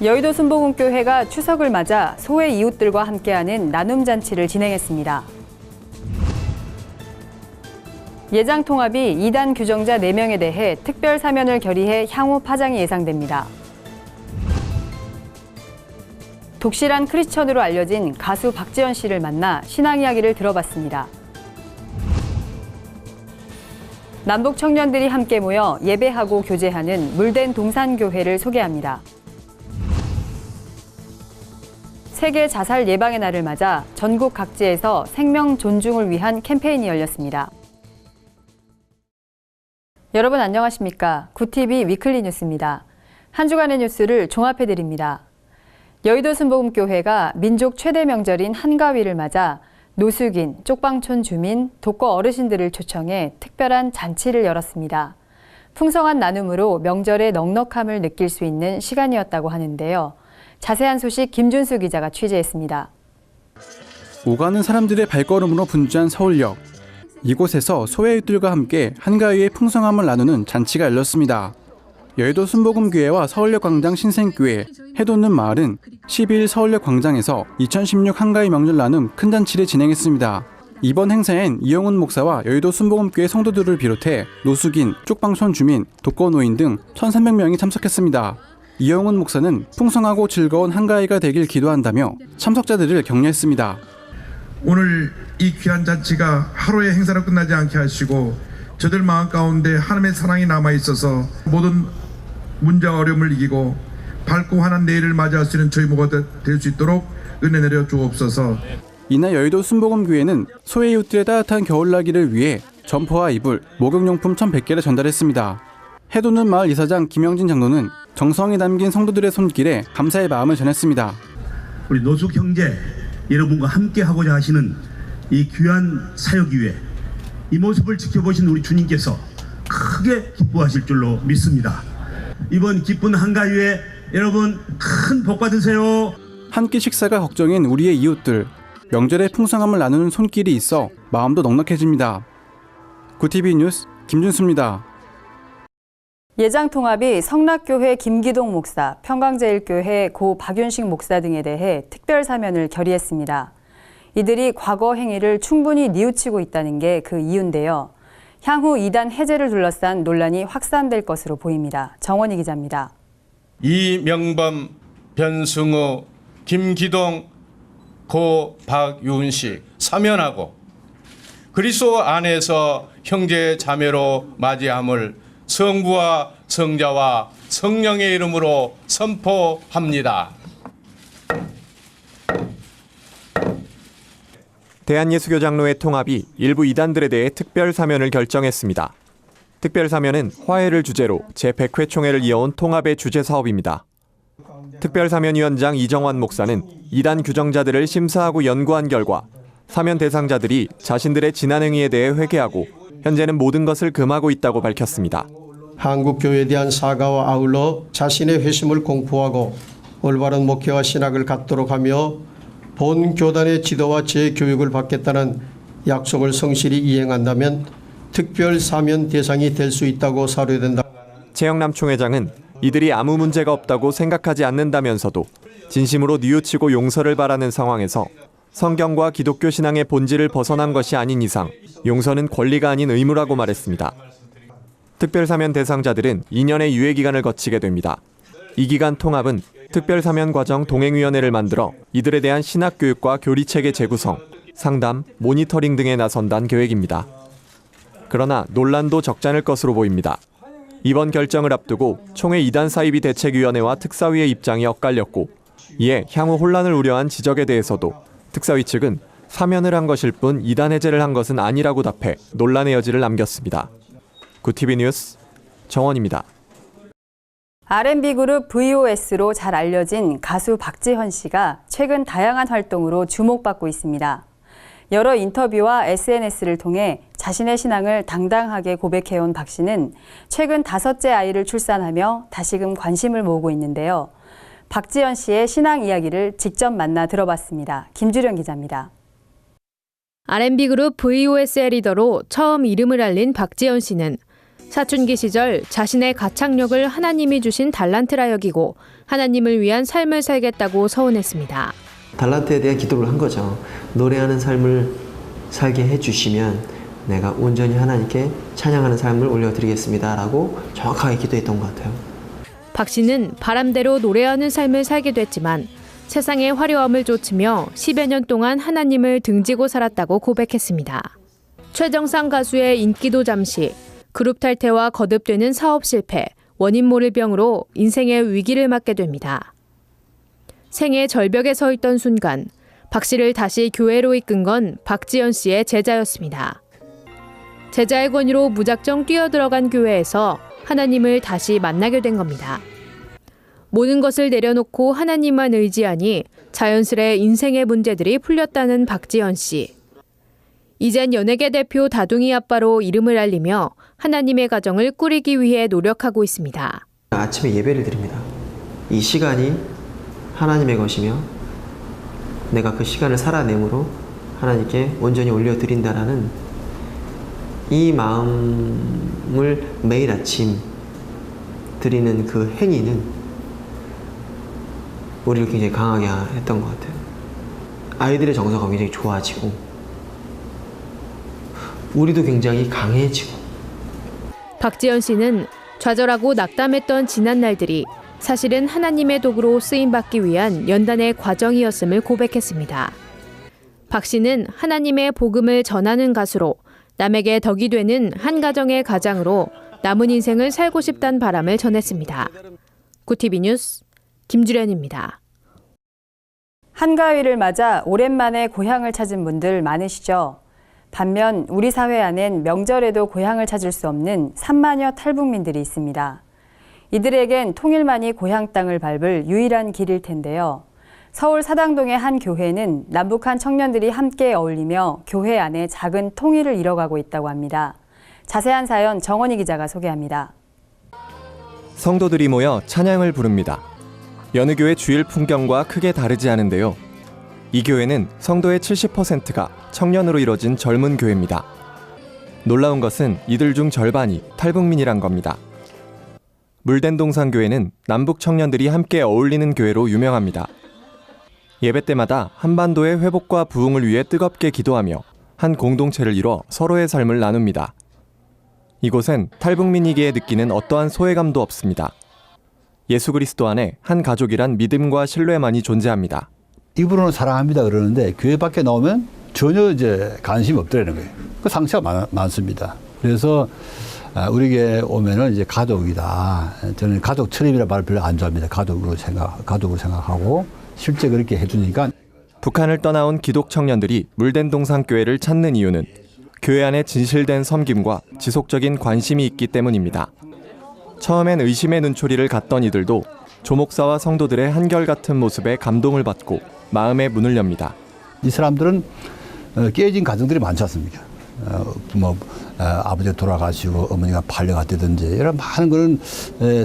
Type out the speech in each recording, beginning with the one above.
여의도 순복음교회가 추석을 맞아 소외 이웃들과 함께하는 나눔잔치를 진행했습니다. 예장통합이 2단 규정자 4명에 대해 특별 사면을 결의해 향후 파장이 예상됩니다. 독실한 크리스천으로 알려진 가수 박지현 씨를 만나 신앙 이야기를 들어봤습니다. 남북 청년들이 함께 모여 예배하고 교제하는 물된 동산교회를 소개합니다. 세계 자살 예방의 날을 맞아 전국 각지에서 생명 존중을 위한 캠페인이 열렸습니다. 여러분 안녕하십니까? 구TV 위클리 뉴스입니다. 한 주간의 뉴스를 종합해드립니다. 여의도 순복음교회가 민족 최대 명절인 한가위를 맞아 노숙인, 쪽방촌 주민, 독거 어르신들을 초청해 특별한 잔치를 열었습니다. 풍성한 나눔으로 명절의 넉넉함을 느낄 수 있는 시간이었다고 하는데요. 자세한 소식 김준수 기자가 취재했습니다. 오가는 사람들의 발걸음으로 분주한 서울역. 이곳에서 소외이웃들과 함께 한가위의 풍성함을 나누는 잔치가 열렸습니다. 여의도 순복음교회와 서울역 광장 신생교회, 해돋는 마을은 12일 서울역 광장에서 2016 한가위 명절 나눔 큰 잔치를 진행했습니다. 이번 행사엔 이영훈 목사와 여의도 순복음교회 성도들을 비롯해 노숙인, 쪽방촌 주민, 독거노인 등 1,300명이 참석했습니다. 이영훈 목사는 풍성하고 즐거운 한가위가 되길 기도한다며 참석자들을 격려했습니다. 오늘 이 귀한 잔치가 하루의 행사로 끝나지 않게 하시고 저들 마음 가운데 하나님의 사랑이 남아있어서 모든 문제와 어려움을 이기고 밝고 환한 내일을 맞이할 수 있는 저희 모두가 될 수 있도록 은혜 내려 주옵소서. 이날 여의도 순복음교회는 소외 이웃들의 따뜻한 겨울나기를 위해 점퍼와 이불, 목욕용품 1,100개를 전달했습니다. 해돋는 마을 이사장 김영진 장로는 정성이 담긴 성도들의 손길에 감사의 마음을 전했습니다. 우리 노숙 형제 여러분과 함께 하고자 하시는 이 귀한 사역 위에 이 모습을 지켜보신 우리 주님께서 크게 기뻐하실 줄로 믿습니다. 이번 기쁜 한가위에 여러분 큰 복 받으세요. 한 끼 식사가 걱정인 우리의 이웃들. 명절의 풍성함을 나누는 손길이 있어 마음도 넉넉해집니다. 구TV 뉴스 김준수입니다. 예장통합이 성락교회 김기동 목사, 평강제일교회 고 박윤식 목사 등에 대해 특별 사면을 결의했습니다. 이들이 과거 행위를 충분히 뉘우치고 있다는 게 그 이유인데요. 향후 이단 해제를 둘러싼 논란이 확산될 것으로 보입니다. 정원희 기자입니다. 이명범, 변승우, 김기동, 고 박윤식 사면하고 그리스도 안에서 형제 자매로 맞이함을 성부와 성자와 성령의 이름으로 선포합니다. 대한예수교 장로회 통합이 일부 이단들에 대해 특별 사면을 결정했습니다. 특별 사면은 화해를 주제로 제100회 총회를 이어온 통합의 주제 사업입니다. 특별사면위원장 이정환 목사는 이단 규정자들을 심사하고 연구한 결과 사면 대상자들이 자신들의 지난 행위에 대해 회개하고 현재는 모든 것을 금하고 있다고 밝혔습니다. 한국교회에 대한 사과와 아울러 자신의 회심을 공포하고 올바른 목회와 신학을 갖도록 하며 본 교단의 지도와 재교육을 받겠다는 약속을 성실히 이행한다면 특별 사면 대상이 될 수 있다고 사료된다. 최영남 총회장은 이들이 아무 문제가 없다고 생각하지 않는다면서도 진심으로 뉘우치고 용서를 바라는 상황에서 성경과 기독교 신앙의 본질을 벗어난 것이 아닌 이상 용서는 권리가 아닌 의무라고 말했습니다. 특별사면 대상자들은 2년의 유예기간을 거치게 됩니다. 이 기간 통합은 특별사면 과정 동행위원회를 만들어 이들에 대한 신학교육과 교리체계 재구성, 상담, 모니터링 등에 나선다는 계획입니다. 그러나 논란도 적잖을 것으로 보입니다. 이번 결정을 앞두고 총회 2단 사이비 대책위원회와 특사위의 입장이 엇갈렸고 이에 향후 혼란을 우려한 지적에 대해서도 특사위 측은 사면을 한 것일 뿐 2단 해제를 한 것은 아니라고 답해 논란의 여지를 남겼습니다. 구TV 뉴스 정원입니다. R&B 그룹 VOS로 잘 알려진 가수 박지현 씨가 최근 다양한 활동으로 주목받고 있습니다. 여러 인터뷰와 SNS를 통해 자신의 신앙을 당당하게 고백해온 박 씨는 최근 5째 아이를 출산하며 다시금 관심을 모으고 있는데요. 박지현 씨의 신앙 이야기를 직접 만나 들어봤습니다. 김주령 기자입니다. R&B 그룹 VOS의 리더로 처음 이름을 알린 박지현 씨는 사춘기 시절 자신의 가창력을 하나님이 주신 달란트라 여기고 하나님을 위한 삶을 살겠다고 서원했습니다. 달란트에 대한 기도를 한 거죠. 노래하는 삶을 살게 해주시면 내가 온전히 하나님께 찬양하는 삶을 올려드리겠습니다 라고 정확하게 기도했던 것 같아요. 박 씨는 바람대로 노래하는 삶을 살게 됐지만 세상의 화려함을 좇으며 10여 년 동안 하나님을 등지고 살았다고 고백했습니다. 최정상 가수의 인기도 잠시, 그룹 탈퇴와 거듭되는 사업 실패, 원인 모를 병으로 인생의 위기를 맞게 됩니다. 생애 절벽에 서 있던 순간 박 씨를 다시 교회로 이끈 건 박지연 씨의 제자였습니다. 제자의 권유로 무작정 뛰어들어간 교회에서 하나님을 다시 만나게 된 겁니다. 모든 것을 내려놓고 하나님만 의지하니 자연스레 인생의 문제들이 풀렸다는 박지연 씨. 이젠 연예계 대표 다둥이 아빠로 이름을 알리며 하나님의 가정을 꾸리기 위해 노력하고 있습니다. 아침에 예배를 드립니다. 이 시간이 하나님의 것이며 내가 그 시간을 살아내므로 하나님께 온전히 올려드린다라는 이 마음을 매일 아침 드리는 그 행위는 우리를 굉장히 강하게 했던 것 같아요. 아이들의 정서가 굉장히 좋아지고 우리도 굉장히 강해지고. 박지연 씨는 좌절하고 낙담했던 지난 날들이 사실은 하나님의 도구로 쓰임받기 위한 연단의 과정이었음을 고백했습니다. 박 씨는 하나님의 복음을 전하는 가수로 남에게 덕이 되는 한 가정의 가장으로 남은 인생을 살고 싶다는 바람을 전했습니다. 구티비 뉴스 김주련입니다. 한가위를 맞아 오랜만에 고향을 찾은 분들 많으시죠? 반면 우리 사회 안엔 명절에도 고향을 찾을 수 없는 3만여 탈북민들이 있습니다. 이들에겐 통일만이 고향 땅을 밟을 유일한 길일 텐데요. 서울 사당동의 한 교회는 남북한 청년들이 함께 어울리며 교회 안에 작은 통일을 이뤄가고 있다고 합니다. 자세한 사연 정원희 기자가 소개합니다. 성도들이 모여 찬양을 부릅니다. 여느 교회 주일 풍경과 크게 다르지 않은데요. 이 교회는 성도의 70%가 청년으로 이뤄진 젊은 교회입니다. 놀라운 것은 이들 중 절반이 탈북민이란 겁니다. 물된동산교회는 남북 청년들이 함께 어울리는 교회로 유명합니다. 예배 때마다 한반도의 회복과 부흥을 위해 뜨겁게 기도하며 한 공동체를 이뤄 서로의 삶을 나눕니다. 이곳엔 탈북민이기에 느끼는 어떠한 소외감도 없습니다. 예수 그리스도 안에 한 가족이란 믿음과 신뢰만이 존재합니다. 입으로는 사랑합니다 그러는데 교회 밖에 나오면 전혀 이제 관심이 없더라는 거예요. 그 상처가 많습니다. 그래서 우리 교회 오면은 이제 가족이다. 저는 가족 트립이라는 말을 별로 안 좋아합니다. 가족으로 생각하고 실제 그렇게 해주니까. 북한을 떠나온 기독 청년들이 물된동산교회를 찾는 이유는 교회 안에 진실된 섬김과 지속적인 관심이 있기 때문입니다. 처음엔 의심의 눈초리를 갖던 이들도 조목사와 성도들의 한결같은 모습에 감동을 받고 마음의 문을 엽니다. 이 사람들은 깨진 가정들이 많지 않습니까? 아버지가 돌아가시고 어머니가 팔려갔다든지 이런 많은 그런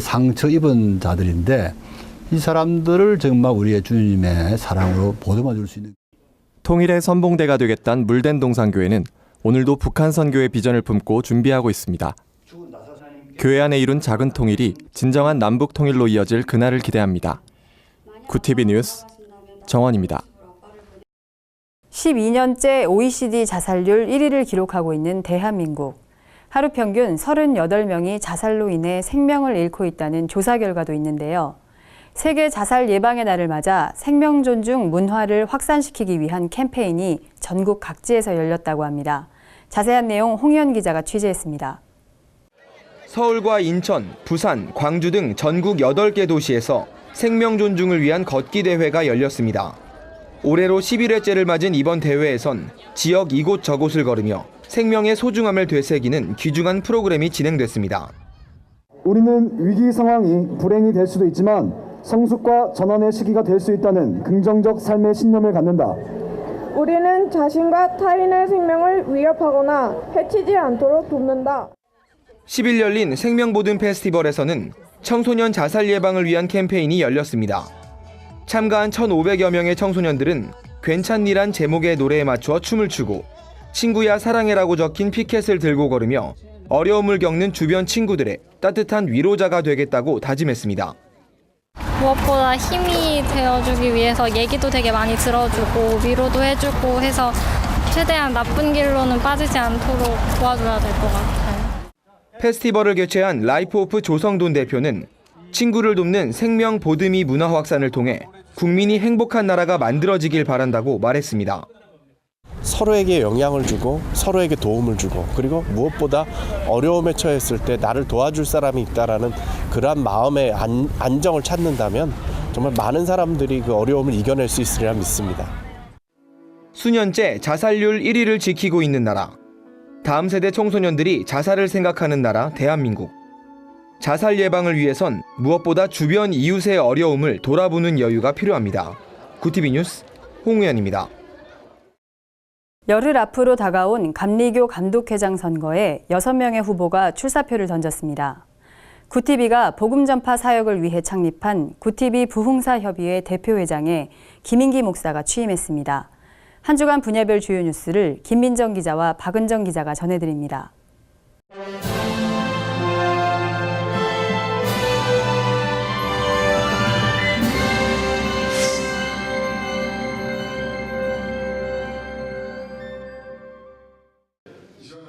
상처 입은 자들인데 이 사람들을 정말 우리의 주님의 사랑으로 보듬어 줄 수 있는. 통일의 선봉대가 되겠다는 물된동산교회는 오늘도 북한 선교의 비전을 품고 준비하고 있습니다. 교회 안에 이룬 작은 통일이 진정한 남북 통일로 이어질 그날을 기대합니다. 구티비 뉴스 정원입니다. 12년째 OECD 자살률 1위를 기록하고 있는 대한민국. 하루 평균 38명이 자살로 인해 생명을 잃고 있다는 조사 결과도 있는데요. 세계 자살 예방의 날을 맞아 생명 존중 문화를 확산시키기 위한 캠페인이 전국 각지에서 열렸다고 합니다. 자세한 내용 홍현 기자가 취재했습니다. 서울과 인천, 부산, 광주 등 전국 8개 도시에서 생명 존중을 위한 걷기 대회가 열렸습니다. 올해로 11회째를 맞은 이번 대회에선 지역 이곳저곳을 걸으며 생명의 소중함을 되새기는 귀중한 프로그램이 진행됐습니다. 우리는 위기 상황이 불행이 될 수도 있지만 성숙과 전환의 시기가 될 수 있다는 긍정적 삶의 신념을 갖는다. 우리는 자신과 타인의 생명을 위협하거나 해치지 않도록 돕는다. 10일 열린 생명보듬 페스티벌에서는 청소년 자살 예방을 위한 캠페인이 열렸습니다. 참가한 1,500여 명의 청소년들은 괜찮니란 제목의 노래에 맞춰 춤을 추고 친구야 사랑해라고 적힌 피켓을 들고 걸으며 어려움을 겪는 주변 친구들의 따뜻한 위로자가 되겠다고 다짐했습니다. 무엇보다 힘이 되어주기 위해서 얘기도 되게 많이 들어주고 위로도 해주고 해서 최대한 나쁜 길로는 빠지지 않도록 도와줘야 될 것 같아요. 페스티벌을 개최한 라이프 오프 조성돈 대표는 친구를 돕는 생명 보듬이 문화 확산을 통해 국민이 행복한 나라가 만들어지길 바란다고 말했습니다. 서로에게 영향을 주고 서로에게 도움을 주고 그리고 무엇보다 어려움에 처했을 때 나를 도와줄 사람이 있다라는 그러한 마음의 안정을 찾는다면 정말 많은 사람들이 그 어려움을 이겨낼 수 있으리라 믿습니다. 수년째 자살률 1위를 지키고 있는 나라. 다음 세대 청소년들이 자살을 생각하는 나라 대한민국. 자살 예방을 위해선 무엇보다 주변 이웃의 어려움을 돌아보는 여유가 필요합니다. 구티비 뉴스 홍우연입니다. 열흘 앞으로 다가온 감리교 감독회장 선거에 6명의 후보가 출사표를 던졌습니다. 구티비가 복음 전파 사역을 위해 창립한 구티비 부흥사협의회 대표회장에 김인기 목사가 취임했습니다. 한 주간 분야별 주요 뉴스를 김민정 기자와 박은정 기자가 전해드립니다.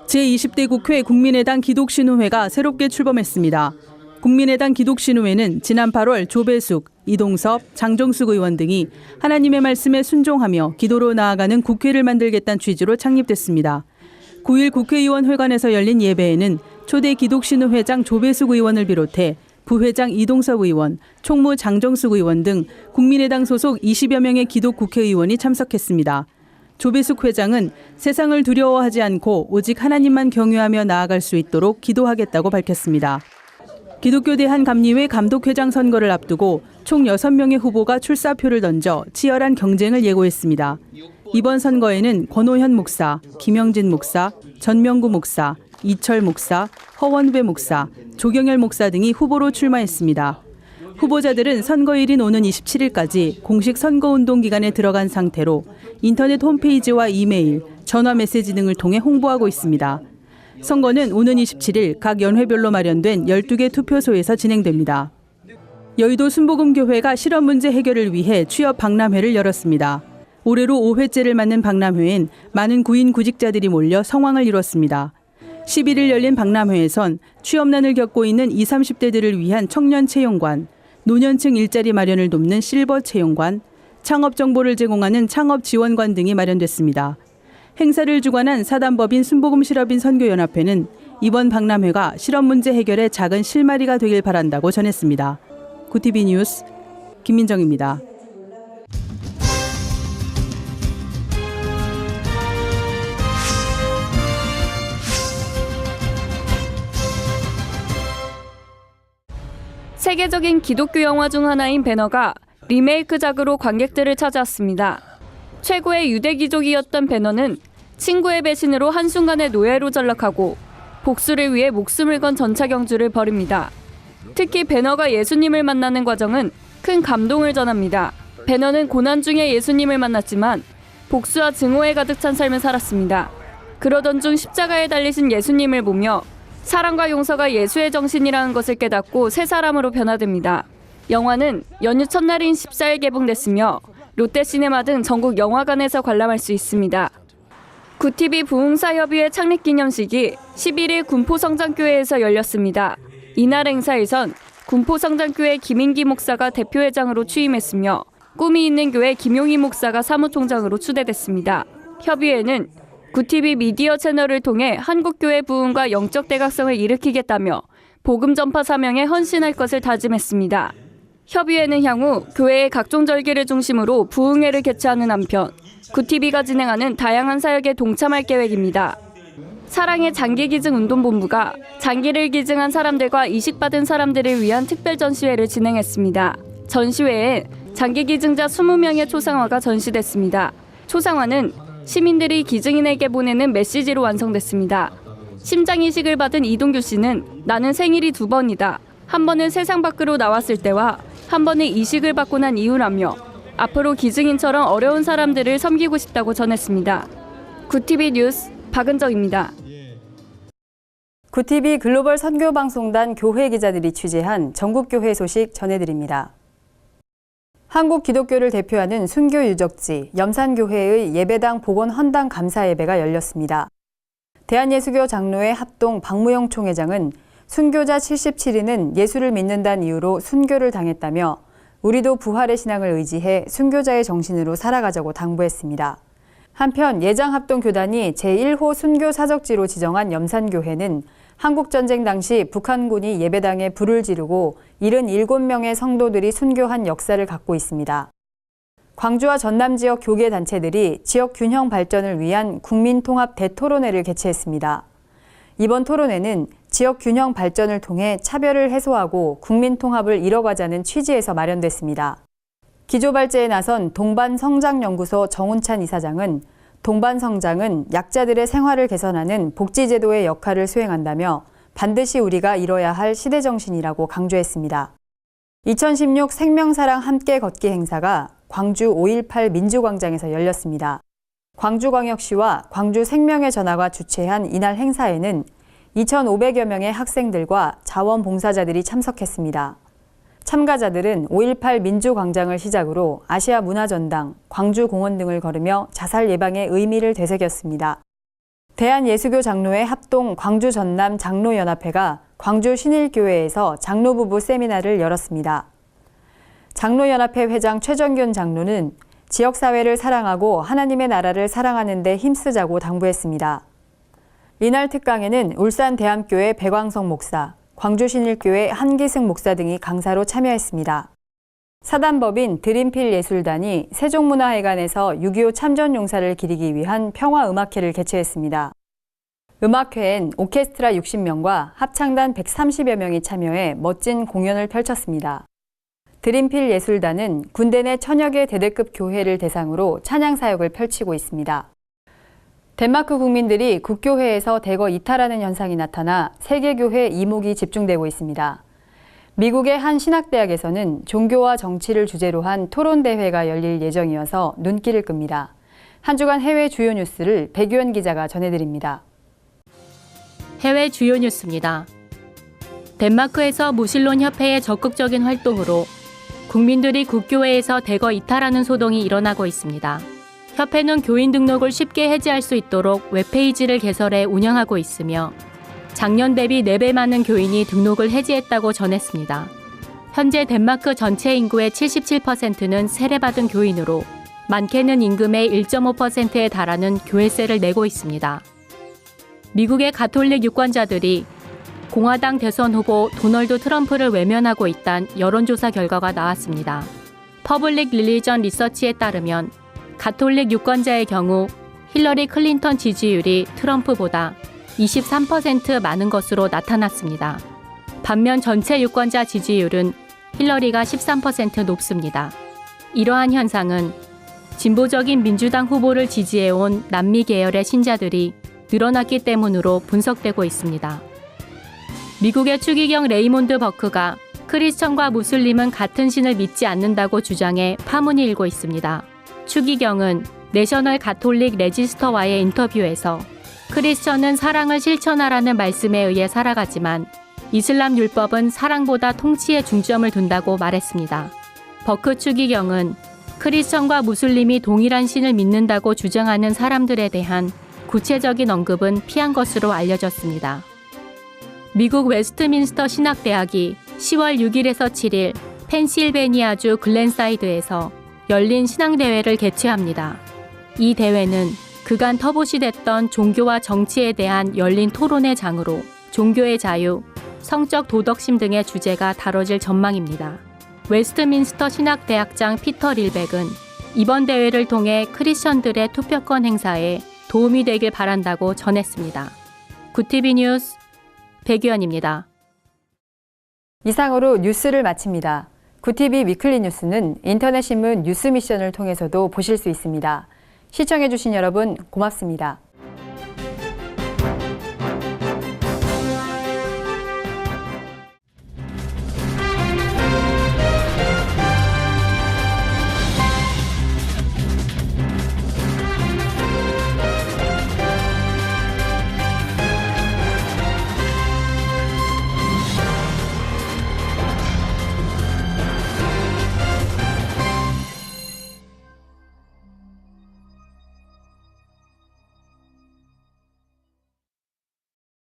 제20대 국회 국민의당 기독신우회가 새롭게 출범했습니다. 국민의당 기독신우회는 지난 8월 조배숙, 이동섭, 장정숙 의원 등이 하나님의 말씀에 순종하며 기도로 나아가는 국회를 만들겠다는 취지로 창립됐습니다. 9일 국회의원 회관에서 열린 예배에는 초대 기독신우회장 조배숙 의원을 비롯해 부회장 이동섭 의원, 총무 장정숙 의원 등 국민의당 소속 20여 명의 기독 국회의원이 참석했습니다. 조배숙 회장은 세상을 두려워하지 않고 오직 하나님만 경외하며 나아갈 수 있도록 기도하겠다고 밝혔습니다. 기독교대 한 감리회 감독회장 선거를 앞두고 총 6명의 후보가 출사표를 던져 치열한 경쟁을 예고했습니다. 이번 선거에는 권오현 목사, 김영진 목사, 전명구 목사, 이철 목사, 허원배 목사, 조경열 목사 등이 후보로 출마했습니다. 후보자들은 선거일인 오는 27일까지 공식 선거운동 기간에 들어간 상태로 인터넷 홈페이지와 이메일, 전화 메시지 등을 통해 홍보하고 있습니다. 선거는 오는 27일 각 연회별로 마련된 12개 투표소에서 진행됩니다. 여의도 순복음교회가 실업 문제 해결을 위해 취업 박람회를 열었습니다. 올해로 5회째를 맞는 박람회엔 많은 구인 구직자들이 몰려 성황을 이뤘습니다. 11일 열린 박람회에선 취업난을 겪고 있는 20, 30대들을 위한 청년 채용관, 노년층 일자리 마련을 돕는 실버 채용관, 창업 정보를 제공하는 창업 지원관 등이 마련됐습니다. 행사를 주관한 사단법인 순복음 실업인 선교연합회는 이번 박람회가 실업 문제 해결의 작은 실마리가 되길 바란다고 전했습니다. 구티비 뉴스 김민정입니다. 세계적인 기독교 영화 중 하나인 배너가 리메이크작으로 관객들을 찾아왔습니다. 최고의 유대귀족이었던 배너는 친구의 배신으로 한순간에 노예로 전락하고 복수를 위해 목숨을 건 전차경주를 벌입니다. 특히 배너가 예수님을 만나는 과정은 큰 감동을 전합니다. 배너는 고난 중에 예수님을 만났지만 복수와 증오에 가득 찬 삶을 살았습니다. 그러던 중 십자가에 달리신 예수님을 보며 사랑과 용서가 예수의 정신이라는 것을 깨닫고 새 사람으로 변화됩니다. 영화는 연휴 첫날인 14일 개봉됐으며 롯데시네마 등 전국 영화관에서 관람할 수 있습니다. 구티비 부흥사협의회 창립기념식이 11일 군포성장교회에서 열렸습니다. 이날 행사에선 군포성장교회 김인기 목사가 대표회장으로 취임했으며 꿈이 있는 교회 김용희 목사가 사무총장으로 추대됐습니다. 협의회는 구티비 미디어 채널을 통해 한국교회 부흥과 영적 대각성을 일으키겠다며 복음 전파 사명에 헌신할 것을 다짐했습니다. 협의회는 향후 교회의 각종 절기를 중심으로 부흥회를 개최하는 한편 구티비가 진행하는 다양한 사역에 동참할 계획입니다. 사랑의 장기기증운동본부가 장기를 기증한 사람들과 이식받은 사람들을 위한 특별 전시회를 진행했습니다. 전시회에 장기기증자 20명의 초상화가 전시됐습니다. 초상화는 시민들이 기증인에게 보내는 메시지로 완성됐습니다. 심장이식을 받은 이동규 씨는 나는 생일이 2번이다. 한 번은 세상 밖으로 나왔을 때와 한 번은 이식을 받고 난 이후라며 앞으로 기증인처럼 어려운 사람들을 섬기고 싶다고 전했습니다. 구티비 뉴스 박은정입니다. 구TV 글로벌 선교방송단 교회 기자들이 취재한 전국교회 소식 전해드립니다. 한국 기독교를 대표하는 순교 유적지 염산교회의 예배당 복원 헌당 감사 예배가 열렸습니다. 대한예수교 장로회 합동 박무영 총회장은 순교자 77인은 예수를 믿는다는 이유로 순교를 당했다며 우리도 부활의 신앙을 의지해 순교자의 정신으로 살아가자고 당부했습니다. 한편 예장합동교단이 제1호 순교 사적지로 지정한 염산교회는 한국전쟁 당시 북한군이 예배당에 불을 지르고 77명의 성도들이 순교한 역사를 갖고 있습니다. 광주와 전남 지역 교계 단체들이 지역 균형 발전을 위한 국민통합 대토론회를 개최했습니다. 이번 토론회는 지역 균형 발전을 통해 차별을 해소하고 국민통합을 이뤄가자는 취지에서 마련됐습니다. 기조발제에 나선 동반성장연구소 정운찬 이사장은 동반성장은 약자들의 생활을 개선하는 복지제도의 역할을 수행한다며 반드시 우리가 이뤄야 할 시대정신이라고 강조했습니다. 2016 생명사랑 함께 걷기 행사가 광주 5.18 민주광장에서 열렸습니다. 광주광역시와 광주 생명의 전화가 주최한 이날 행사에는 2,500여 명의 학생들과 자원봉사자들이 참석했습니다. 참가자들은 5.18 민주광장을 시작으로 아시아 문화전당, 광주공원 등을 걸으며 자살 예방의 의미를 되새겼습니다. 대한예수교 장로회 합동 광주 전남 장로연합회가 광주 신일교회에서 장로부부 세미나를 열었습니다. 장로연합회 회장 최정균 장로는 지역사회를 사랑하고 하나님의 나라를 사랑하는 데 힘쓰자고 당부했습니다. 이날 특강에는 울산대함교회 백왕성 목사, 광주신일교회 한기승 목사 등이 강사로 참여했습니다. 사단법인 드림필 예술단이 세종문화회관에서 6.25 참전용사를 기리기 위한 평화음악회를 개최했습니다. 음악회엔 오케스트라 60명과 합창단 130여 명이 참여해 멋진 공연을 펼쳤습니다. 드림필 예술단은 군대 내 천여 개 대대급 교회를 대상으로 찬양 사역을 펼치고 있습니다. 덴마크 국민들이 국교회에서 대거 이탈하는 현상이 나타나 세계교회 이목이 집중되고 있습니다. 미국의 한 신학대학에서는 종교와 정치를 주제로 한 토론대회가 열릴 예정이어서 눈길을 끕니다. 한 주간 해외 주요 뉴스를 백유연 기자가 전해드립니다. 해외 주요 뉴스입니다. 덴마크에서 무신론 협회의 적극적인 활동으로 국민들이 국교회에서 대거 이탈하는 소동이 일어나고 있습니다. 협회는 교인 등록을 쉽게 해지할 수 있도록 웹페이지를 개설해 운영하고 있으며 작년 대비 4배 많은 교인이 등록을 해지했다고 전했습니다. 현재 덴마크 전체 인구의 77%는 세례받은 교인으로 많게는 임금의 1.5%에 달하는 교회세를 내고 있습니다. 미국의 가톨릭 유권자들이 공화당 대선 후보 도널드 트럼프를 외면하고 있다는 여론조사 결과가 나왔습니다. 퍼블릭 릴리전 리서치에 따르면 가톨릭 유권자의 경우 힐러리 클린턴 지지율이 트럼프보다 23% 많은 것으로 나타났습니다. 반면 전체 유권자 지지율은 힐러리가 13% 높습니다. 이러한 현상은 진보적인 민주당 후보를 지지해온 남미 계열의 신자들이 늘어났기 때문으로 분석되고 있습니다. 미국의 추기경 레이몬드 버크가 크리스천과 무슬림은 같은 신을 믿지 않는다고 주장해 파문이 일고 있습니다. 추기경은 내셔널 가톨릭 레지스터와의 인터뷰에서 크리스천은 사랑을 실천하라는 말씀에 의해 살아가지만 이슬람 율법은 사랑보다 통치에 중점을 둔다고 말했습니다. 버크 추기경은 크리스천과 무슬림이 동일한 신을 믿는다고 주장하는 사람들에 대한 구체적인 언급은 피한 것으로 알려졌습니다. 미국 웨스트민스터 신학대학이 10월 6일에서 7일 펜실베니아주 글렌사이드에서 열린 신앙대회를 개최합니다. 이 대회는 그간 터부시됐던 종교와 정치에 대한 열린 토론의 장으로 종교의 자유, 성적 도덕심 등의 주제가 다뤄질 전망입니다. 웨스트민스터 신학대학장 피터 릴백은 이번 대회를 통해 크리스천들의 투표권 행사에 도움이 되길 바란다고 전했습니다. 구TV 뉴스 백유연입니다. 이상으로 뉴스를 마칩니다. 구TV 위클리 뉴스는 인터넷 신문 뉴스 미션을 통해서도 보실 수 있습니다. 시청해주신 여러분 고맙습니다.